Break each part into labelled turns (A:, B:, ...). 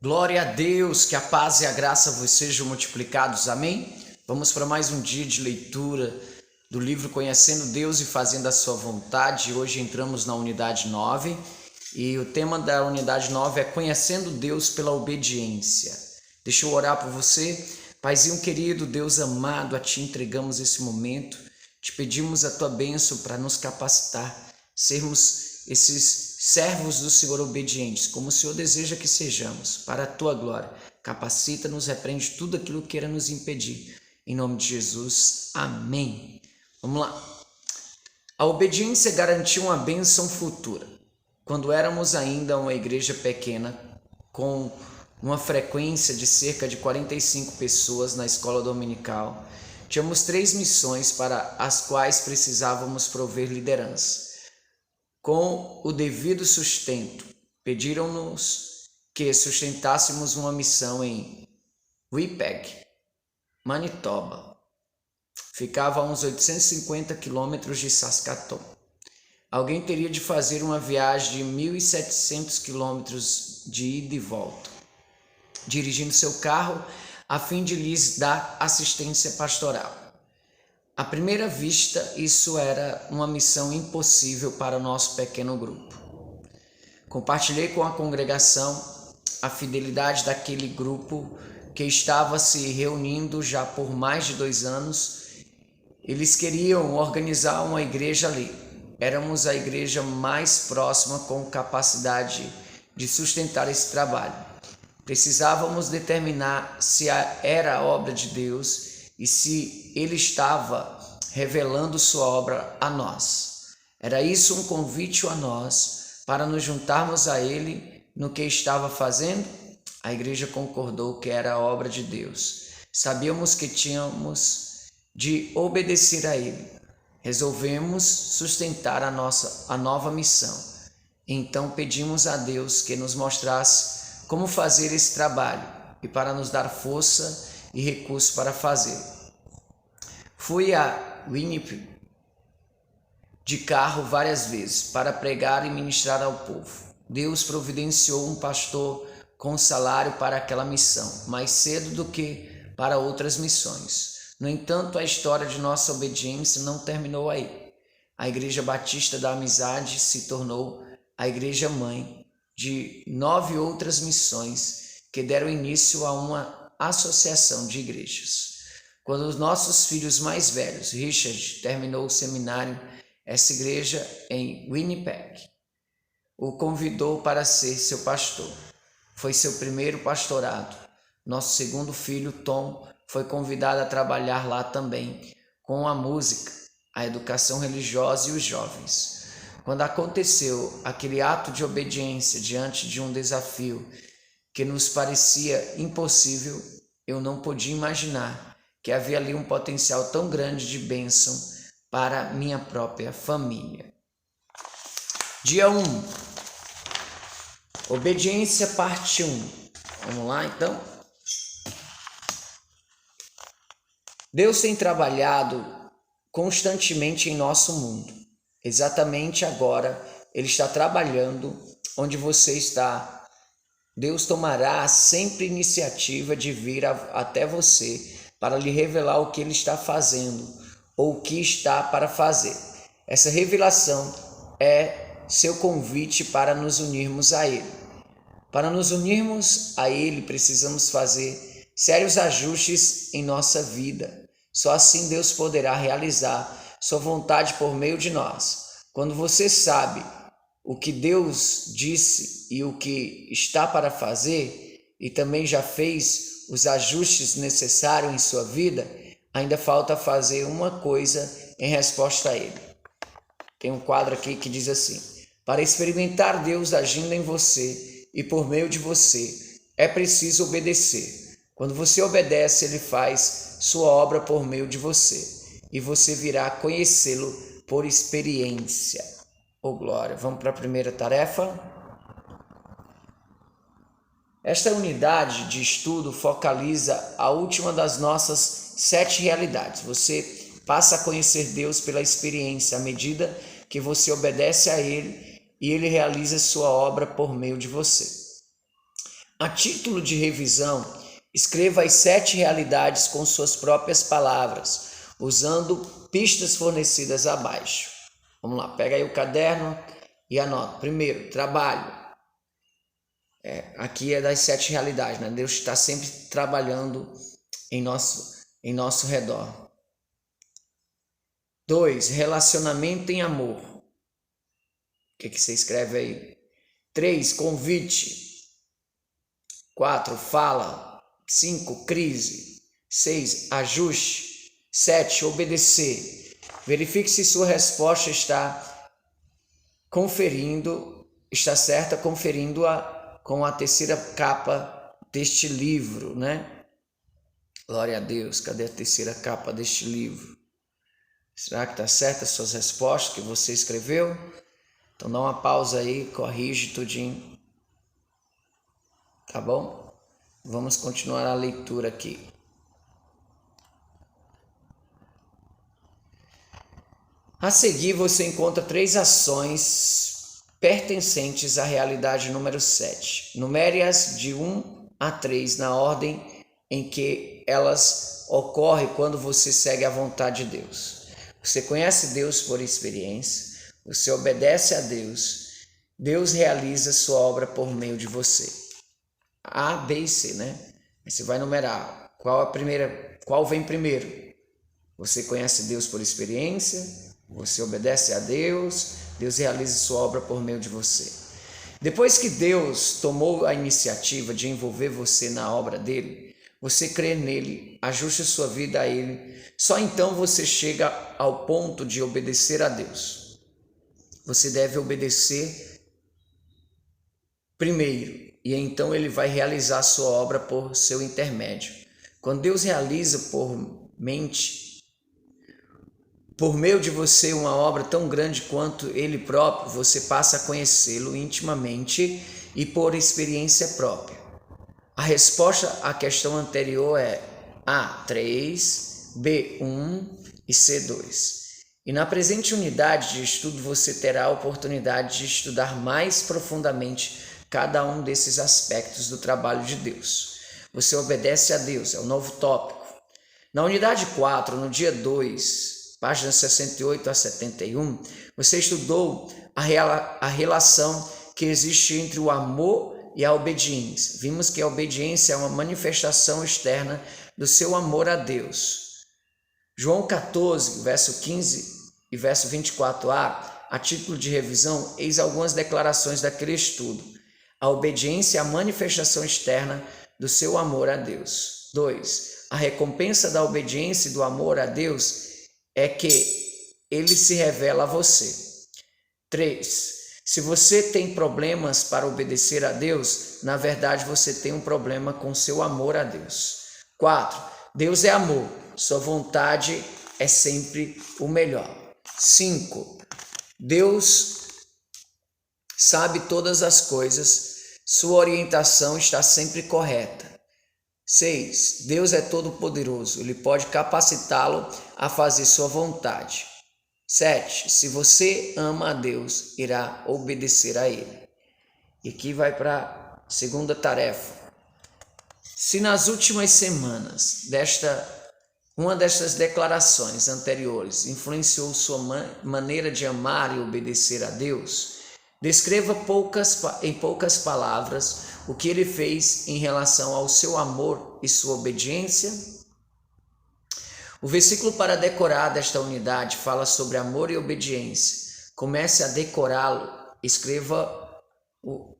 A: Glória a Deus, que a paz e a graça vos sejam multiplicados, amém? Vamos para mais um dia de leitura do livro Conhecendo Deus e Fazendo a Sua Vontade. Hoje entramos na unidade 9 e o tema da unidade 9 é Conhecendo Deus pela Obediência. Deixa eu orar por você. Paizinho querido, Deus amado, a Ti entregamos esse momento, te pedimos a Tua bênção para nos capacitar, sermos esses servos do Senhor obedientes, como o Senhor deseja que sejamos, para a Tua glória. Capacita-nos, repreende tudo aquilo que queira nos impedir. Em nome de Jesus, amém. Vamos lá. A obediência garantiu uma bênção futura. Quando éramos ainda uma igreja pequena, com uma frequência de cerca de 45 pessoas na escola dominical, tínhamos 3 missões para as quais precisávamos prover liderança. Com o devido sustento, pediram-nos que sustentássemos uma missão em Winnipeg, Manitoba. Ficava a uns 850 quilômetros de Saskatoon. Alguém teria de fazer uma viagem de 1.700 quilômetros de ida e volta, dirigindo seu carro a fim de lhes dar assistência pastoral. À primeira vista, isso era uma missão impossível para o nosso pequeno grupo. Compartilhei com a congregação a fidelidade daquele grupo que estava se reunindo já por mais de 2 anos. Eles queriam organizar uma igreja ali. Éramos a igreja mais próxima com capacidade de sustentar esse trabalho. Precisávamos determinar se era a obra de Deus e se Ele estava revelando sua obra a nós. Era isso um convite a nós para nos juntarmos a Ele no que estava fazendo? A igreja concordou que era a obra de Deus. Sabíamos que tínhamos de obedecer a Ele. Resolvemos sustentar a nova missão. Então pedimos a Deus que nos mostrasse como fazer esse trabalho e para nos dar força e recursos para fazê-lo. Fui a Winnipeg de carro várias vezes para pregar e ministrar ao povo. Deus providenciou um pastor com salário para aquela missão, mais cedo do que para outras missões. No entanto, a história de nossa obediência não terminou aí. A Igreja Batista da Amizade se tornou a igreja mãe de 9 outras missões que deram início a uma associação de igrejas. Quando os nossos filhos mais velhos, Richard, terminou o seminário, essa igreja em Winnipeg o convidou para ser seu pastor. Foi seu primeiro pastorado. Nosso segundo filho, Tom, foi convidado a trabalhar lá também, com a música, a educação religiosa e os jovens. Quando aconteceu aquele ato de obediência diante de um desafio que nos parecia impossível, eu não podia imaginar que havia ali um potencial tão grande de bênção para minha própria família. Dia 1. Obediência, parte 1. Vamos lá, então? Deus tem trabalhado constantemente em nosso mundo. Exatamente agora, Ele está trabalhando onde você está. Deus tomará sempre iniciativa de vir até você para lhe revelar o que Ele está fazendo ou o que está para fazer. Essa revelação é seu convite para nos unirmos a Ele. Para nos unirmos a Ele, precisamos fazer sérios ajustes em nossa vida. Só assim Deus poderá realizar sua vontade por meio de nós. Quando você sabe o que Deus disse e o que está para fazer, e também já fez os ajustes necessários em sua vida, ainda falta fazer uma coisa em resposta a Ele. Tem um quadro aqui que diz assim: para experimentar Deus agindo em você e por meio de você, é preciso obedecer. Quando você obedece, Ele faz sua obra por meio de você, e você virá conhecê-lo por experiência. Oh, glória! Vamos para a primeira tarefa. Esta unidade de estudo focaliza a última das nossas 7 realidades. Você passa a conhecer Deus pela experiência à medida que você obedece a Ele e Ele realiza sua obra por meio de você. A título de revisão, escreva as 7 realidades com suas próprias palavras, usando pistas fornecidas abaixo. Vamos lá, pega aí o caderno e anota. Primeiro, trabalho. Aqui é das 7 realidades, né? Deus está sempre trabalhando em nosso redor. 2, relacionamento em amor. O que você escreve aí? 3, convite. 4, fala. 5, crise. 6, ajuste. 7, obedecer. Verifique se sua resposta está certa, conferindo-a com a terceira capa deste livro, né? Glória a Deus, cadê a terceira capa deste livro? Será que está certa as suas respostas que você escreveu? Então dá uma pausa aí, corrige tudinho. Tá bom? Vamos continuar a leitura aqui. A seguir você encontra 3 ações pertencentes à realidade número 7. Numere-as de 1 a 3 na ordem em que elas ocorrem quando você segue a vontade de Deus. Você conhece Deus por experiência, você obedece a Deus, Deus realiza sua obra por meio de você. A, B e C, né? Você vai numerar. Qual vem primeiro? Você conhece Deus por experiência, você obedece a Deus, Deus realiza sua obra por meio de você. Depois que Deus tomou a iniciativa de envolver você na obra dele, você crê nele, ajuste sua vida a ele, só então você chega ao ponto de obedecer a Deus. Você deve obedecer primeiro, e então ele vai realizar a sua obra por seu intermédio. Quando Deus realiza por meio de você uma obra tão grande quanto ele próprio, você passa a conhecê-lo intimamente e por experiência própria. A resposta à questão anterior é A, 3, B, 1 e C, 2. E na presente unidade de estudo você terá a oportunidade de estudar mais profundamente cada um desses aspectos do trabalho de Deus. Você obedece a Deus, é o novo tópico. Na unidade 4, no dia 2, páginas 68 a 71, você estudou a relação que existe entre o amor e a obediência. Vimos que a obediência é uma manifestação externa do seu amor a Deus. João 14, verso 15 e verso 24a, a título de revisão, eis algumas declarações daquele estudo. A obediência é a manifestação externa do seu amor a Deus. 2. A recompensa da obediência e do amor a Deus é que ele se revela a você. 3. Se você tem problemas para obedecer a Deus, na verdade você tem um problema com seu amor a Deus. 4. Deus é amor, sua vontade é sempre o melhor. 5. Deus sabe todas as coisas, sua orientação está sempre correta. 6. Deus é todo-poderoso, ele pode capacitá-lo a fazer sua vontade. 7. Se você ama a Deus, irá obedecer a ele. E aqui vai para a segunda tarefa. Se nas últimas semanas uma destas declarações anteriores influenciou sua maneira de amar e obedecer a Deus, descreva em poucas palavras o que ele fez em relação ao seu amor e sua obediência. O versículo para decorar desta unidade fala sobre amor e obediência. Comece a decorá-lo, escreva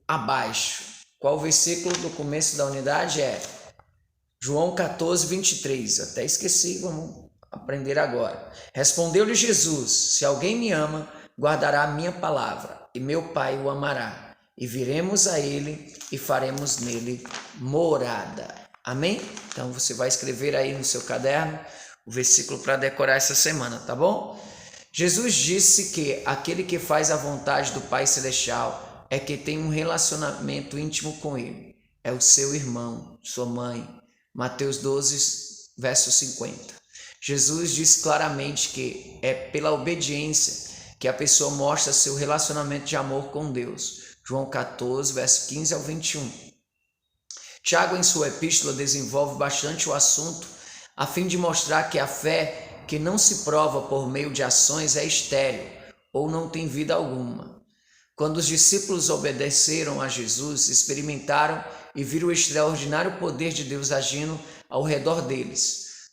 A: abaixo. Qual o versículo do começo da unidade é? João 14, 23. Até esqueci, vamos aprender agora. Respondeu-lhe Jesus: se alguém me ama, guardará a minha palavra, e meu Pai o amará. E viremos a ele e faremos nele morada. Amém? Então você vai escrever aí no seu caderno o versículo para decorar essa semana, tá bom? Jesus disse que aquele que faz a vontade do Pai Celestial é que tem um relacionamento íntimo com ele. É o seu irmão, sua mãe. Mateus 12, verso 50. Jesus disse claramente que é pela obediência que a pessoa mostra seu relacionamento de amor com Deus. João 14, verso 15 ao 21. Tiago, em sua epístola, desenvolve bastante o assunto, a fim de mostrar que a fé que não se prova por meio de ações é estéril ou não tem vida alguma. Quando os discípulos obedeceram a Jesus, experimentaram e viram o extraordinário poder de Deus agindo ao redor deles.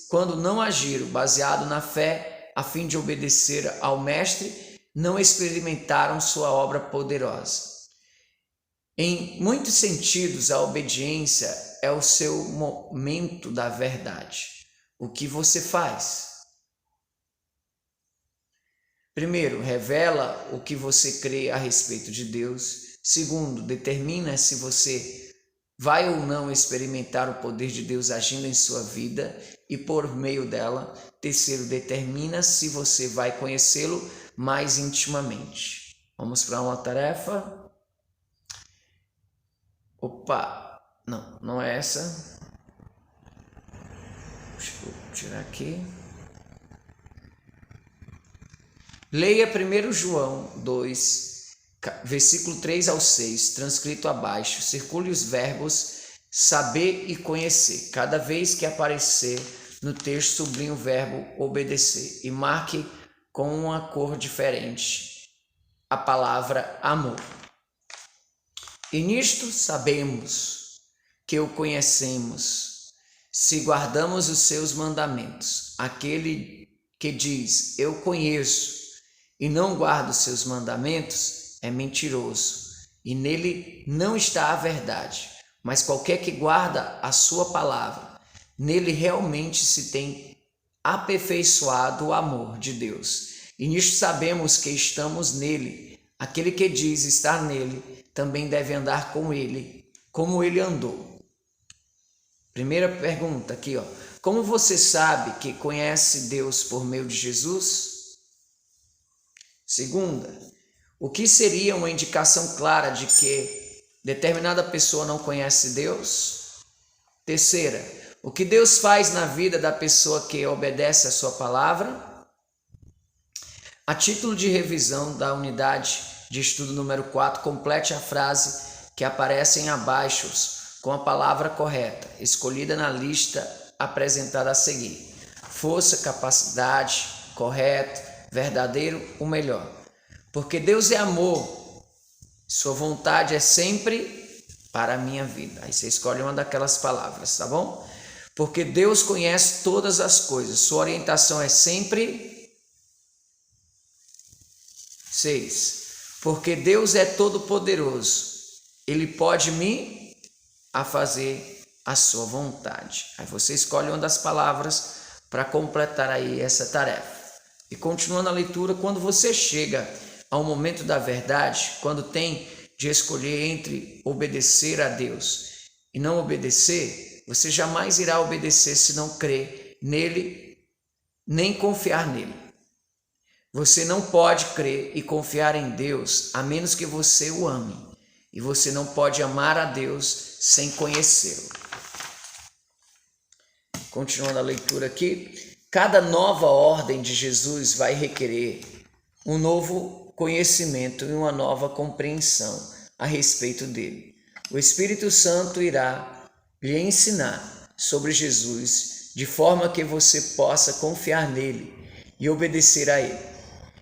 A: Quando não agiram baseado na fé, a fim de obedecer ao Mestre, não experimentaram sua obra poderosa. Em muitos sentidos, a obediência é o seu momento da verdade. O que você faz? Primeiro, revela o que você crê a respeito de Deus. Segundo, determina se você vai ou não experimentar o poder de Deus agindo em sua vida e por meio dela. Terceiro, determina se você vai conhecê-lo mais intimamente. Vamos para uma tarefa. Opa, não é essa. Deixa eu tirar aqui. Leia 1 João 2, versículo 3 ao 6, transcrito abaixo. Circule os verbos saber e conhecer. Cada vez que aparecer no texto, sublinhe o verbo obedecer e marque com uma cor diferente a palavra amor. E nisto sabemos que o conhecemos, se guardamos os seus mandamentos. Aquele que diz, eu conheço, e não guarda os seus mandamentos, é mentiroso, e nele não está a verdade. Mas qualquer que guarda a sua palavra, nele realmente se tem aperfeiçoado o amor de Deus. E nisto sabemos que estamos nele. Aquele que diz estar nele, também deve andar com ele, como ele andou. Primeira pergunta aqui, como você sabe que conhece Deus por meio de Jesus? Segunda, o que seria uma indicação clara de que determinada pessoa não conhece Deus? Terceira, o que Deus faz na vida da pessoa que obedece a sua palavra? A título de revisão da unidade de estudo número 4, complete a frase que aparecem abaixo com a palavra correta, escolhida na lista apresentada a seguir. Força, capacidade, correto, verdadeiro, o melhor. Porque Deus é amor, sua vontade é sempre para a minha vida. Aí você escolhe uma daquelas palavras, tá bom? Porque Deus conhece todas as coisas, sua orientação é sempre... 6. Porque Deus é todo-poderoso, Ele pode me fazer a sua vontade. Aí você escolhe uma das palavras para completar aí essa tarefa. E continuando a leitura, quando você chega ao momento da verdade, quando tem de escolher entre obedecer a Deus e não obedecer, você jamais irá obedecer se não crer nele, nem confiar nele. Você não pode crer e confiar em Deus a menos que você o ame. E você não pode amar a Deus sem conhecê-lo. Continuando a leitura aqui. Cada nova ordem de Jesus vai requerer um novo conhecimento e uma nova compreensão a respeito dele. O Espírito Santo irá lhe ensinar sobre Jesus de forma que você possa confiar nele e obedecer a ele.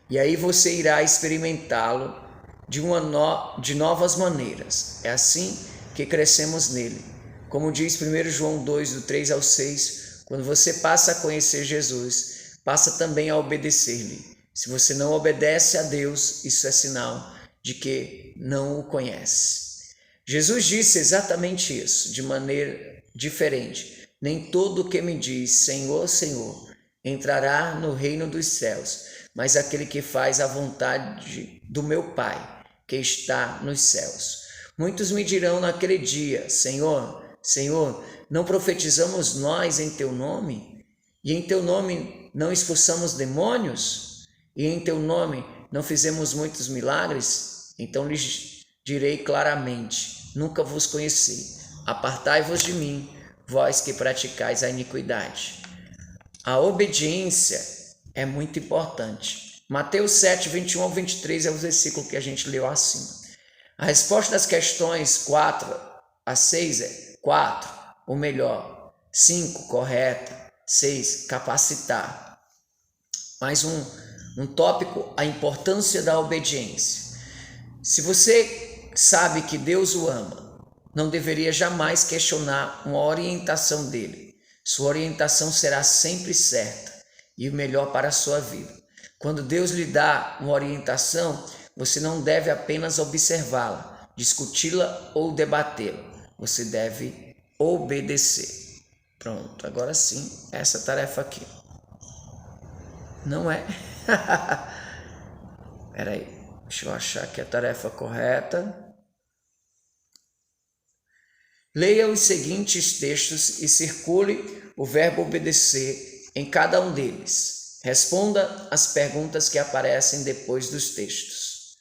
A: E aí você irá experimentá-lo de novas maneiras. É assim que crescemos nele. Como diz 1 João 2, do 3 ao 6, quando você passa a conhecer Jesus, passa também a obedecer-lhe. Se você não obedece a Deus, isso é sinal de que não o conhece. Jesus disse exatamente isso, de maneira diferente. Nem todo o que me diz, Senhor, Senhor, entrará no reino dos céus, mas aquele que faz a vontade do meu Pai, que está nos céus. Muitos me dirão naquele dia, Senhor, Senhor, não profetizamos nós em teu nome? E em teu nome não expulsamos demônios? E em teu nome não fizemos muitos milagres? Então lhes direi claramente, nunca vos conheci. Apartai-vos de mim, vós que praticais a iniquidade. A obediência é muito importante. Mateus 7, 21 ao 23 é o versículo que a gente leu acima. A resposta das questões 4 A 6 é 4, ou melhor, 5, correta. 6, capacitar. Mais um tópico, a importância da obediência. Se você sabe que Deus o ama, não deveria jamais questionar uma orientação dele. Sua orientação será sempre certa e o melhor para a sua vida. Quando Deus lhe dá uma orientação, você não deve apenas observá-la, discuti-la ou debatê-la. Você deve obedecer. Pronto, agora sim, essa tarefa aqui. Não é? Espera aí, deixa eu achar aqui a tarefa correta. Leia os seguintes textos e circule o verbo obedecer em cada um deles. Responda as perguntas que aparecem depois dos textos.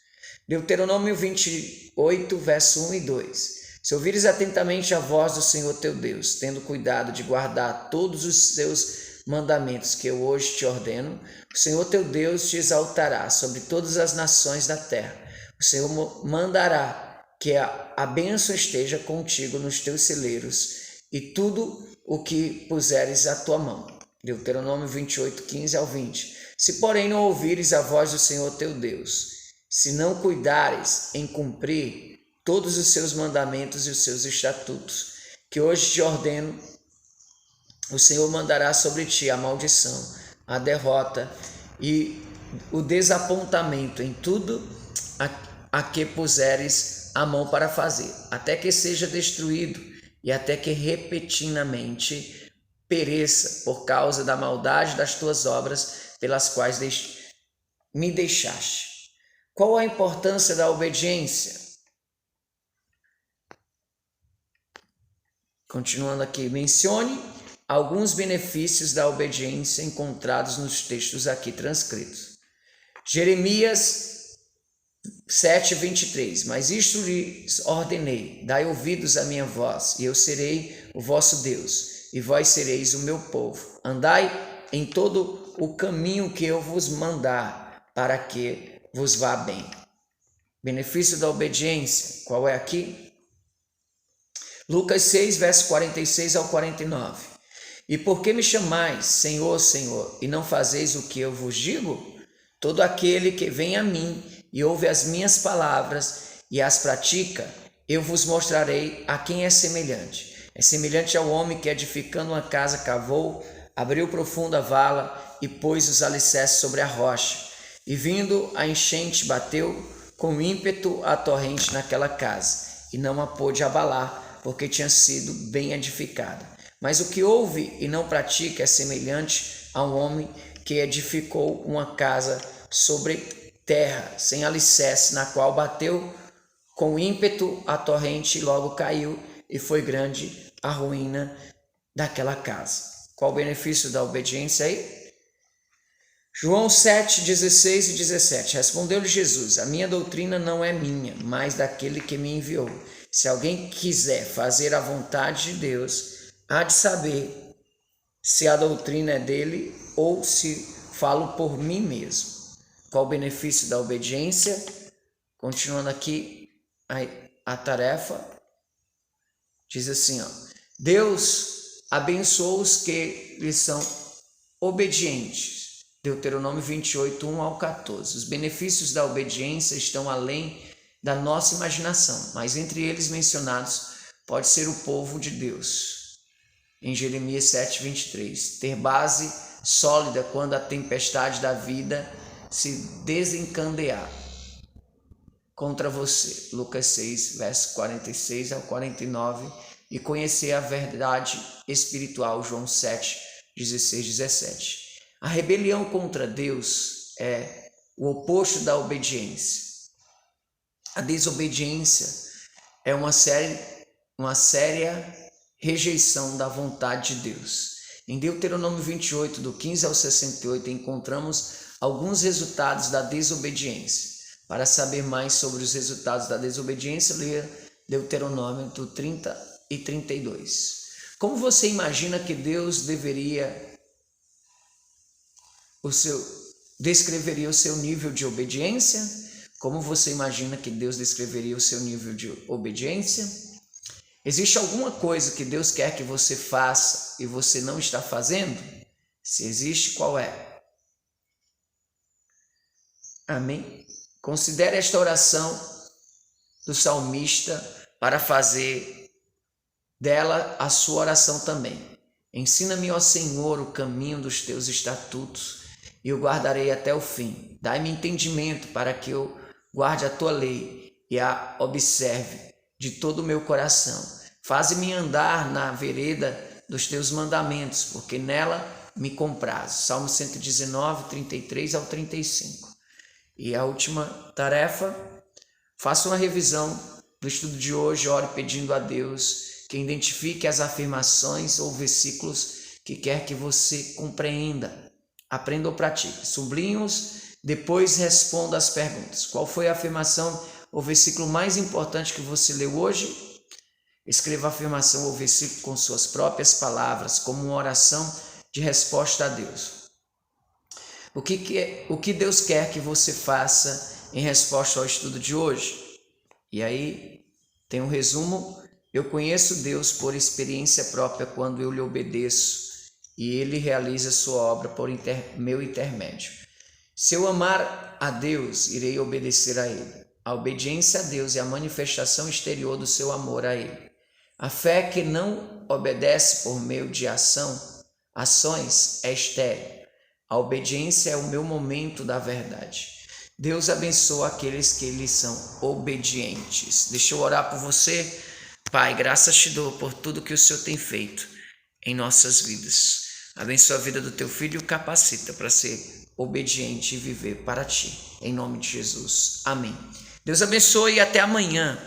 A: Deuteronômio 28, verso 1 e 2. Se ouvires atentamente a voz do Senhor teu Deus, tendo cuidado de guardar todos os seus mandamentos que eu hoje te ordeno, o Senhor teu Deus te exaltará sobre todas as nações da terra. O Senhor mandará que a bênção esteja contigo nos teus celeiros e tudo o que puseres à tua mão. Deuteronômio 28, 15 ao 20. Se, porém, não ouvires a voz do Senhor teu Deus, se não cuidares em cumprir todos os seus mandamentos e os seus estatutos, que hoje te ordeno, o Senhor mandará sobre ti a maldição, a derrota e o desapontamento em tudo a que puseres a mão para fazer, até que seja destruído e até que repentinamente pereça por causa da maldade das tuas obras pelas quais me deixaste. Qual a importância da obediência? Continuando aqui, mencione alguns benefícios da obediência encontrados nos textos aqui transcritos. Jeremias 7, 23. Mas isto lhes ordenei, dai ouvidos à minha voz, e eu serei o vosso Deus, e vós sereis o meu povo. Andai em todo o caminho que eu vos mandar, para que vos vá bem. Benefício da obediência, qual é aqui? Lucas 6, verso 46 ao 49. E por que me chamais, Senhor, Senhor, e não fazeis o que eu vos digo? Todo aquele que vem a mim e ouve as minhas palavras e as pratica, eu vos mostrarei a quem é semelhante. É semelhante ao homem que, edificando uma casa, cavou, abriu profunda vala e pôs os alicerces sobre a rocha. E vindo a enchente, bateu com ímpeto a torrente naquela casa, e não a pôde abalar, porque tinha sido bem edificada. Mas o que ouve e não pratica é semelhante a um homem que edificou uma casa sobre terra, sem alicerce, na qual bateu com ímpeto a torrente e logo caiu, e foi grande a ruína daquela casa. Qual o benefício da obediência aí? João 7, 16 e 17. Respondeu-lhe Jesus: a minha doutrina não é minha, mas daquele que me enviou. Se alguém quiser fazer a vontade de Deus, há de saber se a doutrina é dele ou se falo por mim mesmo. Qual o benefício da obediência? Continuando aqui a tarefa, diz assim, Deus abençoa os que lhe são obedientes. Deuteronômio 28, 1 ao 14. Os benefícios da obediência estão além da nossa imaginação, mas entre eles mencionados pode ser o povo de Deus. Em Jeremias 7, 23. Ter base sólida quando a tempestade da vida se desencandear contra você. Lucas 6, verso 46 ao 49. E conhecer a verdade espiritual. João 7, 16, 17. A rebelião contra Deus é o oposto da obediência. A desobediência é uma séria rejeição da vontade de Deus. Em Deuteronômio 28, do 15 ao 68, encontramos alguns resultados da desobediência. Para saber mais sobre os resultados da desobediência, leia Deuteronômio 30 e 32. Como você imagina que Deus descreveria o seu nível de obediência? Como você imagina que Deus descreveria o seu nível de obediência? Existe alguma coisa que Deus quer que você faça e você não está fazendo? Se existe, qual é? Amém? Considere esta oração do salmista para fazer dela a sua oração também. Ensina-me, ó Senhor, o caminho dos teus estatutos e eu guardarei até o fim. Dai-me entendimento para que eu guarde a tua lei e a observe de todo o meu coração. Faze-me andar na vereda dos teus mandamentos, porque nela me comprazo. Salmo 119, 33 ao 35. E a última tarefa, faça uma revisão do estudo de hoje, ore pedindo a Deus que identifique as afirmações ou versículos que quer que você compreenda, aprenda ou pratique. Sublinhe-os, depois responda as perguntas. Qual foi a afirmação ou versículo mais importante que você leu hoje? Escreva a afirmação ou versículo com suas próprias palavras, como uma oração de resposta a Deus. O que Deus quer que você faça em resposta ao estudo de hoje? E aí tem um resumo. Eu conheço Deus por experiência própria quando eu lhe obedeço e Ele realiza sua obra por meu intermédio. Se eu amar a Deus, irei obedecer a Ele. A obediência a Deus é a manifestação exterior do seu amor a Ele. A fé que não obedece por meio de ações é estéril. A obediência é o meu momento da verdade. Deus abençoa aqueles que lhe são obedientes. Deixa eu orar por você. Pai, graças te dou por tudo que o Senhor tem feito em nossas vidas. Abençoa a vida do teu filho e o capacita para ser obediente e viver para ti. Em nome de Jesus. Amém. Deus abençoe e até amanhã.